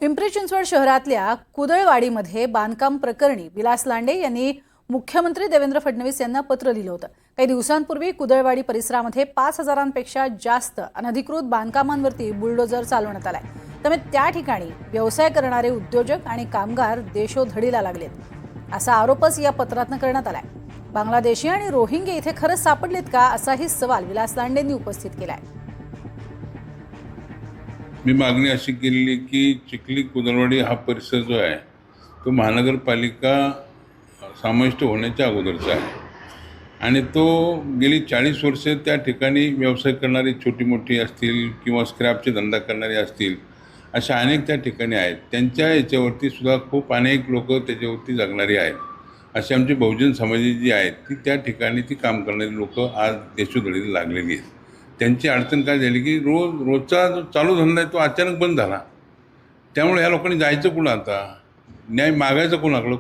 पिंपरी चिंचवड शहरातल्या कुदळवाडीमध्ये बांधकाम प्रकरणी विलास लांडे यांनी मुख्यमंत्री देवेंद्र फडणवीस यांना पत्र लिहिलं होतं। काही दिवसांपूर्वी कुदळवाडी परिसरामध्ये 5,000पेक्षा जास्त अनधिकृत बांधकामांवरती बुलडोजर चालवण्यात आलाय। त्यामुळे त्या ठिकाणी व्यवसाय करणारे उद्योजक आणि कामगार देशोधडीला लागलेत असा आरोपच या पत्रातनं करण्यात आलाय। बांगलादेशी आणि रोहिंग्या इथे खरंच सापडलेत का असाही सवाल विलास लांडेंनी उपस्थित केलाय। मी मागणी अशी केलेली की चिखली कुदळवाडी हा परिसर जो आहे तो महानगरपालिका समाविष्ट होण्याच्या अगोदरचा आहे आणि तो गेली 40 वर्षे त्या ठिकाणी व्यवसाय करणारी छोटी मोठी असतील किंवा स्क्रॅपचे धंदा करणारे असतील अशा अनेक त्या ठिकाणी आहेत। त्यांच्या याच्यावरती सुद्धा खूप अनेक लोक त्याच्यावरती जगणारी आहेत। अशी आमची बहुजन समाजाची जी आहेत ती त्या ठिकाणी ती काम करणारी लोक आज देशोधडीला लागलेली आहेत। त्यांची अडचण काय झाली की रोजचा जो चालू धंदा आहे तो अचानक बंद झाला। त्यामुळे ह्या लोकांनी जायचं कुणं आता, न्याय मागायचं कोणाकडं।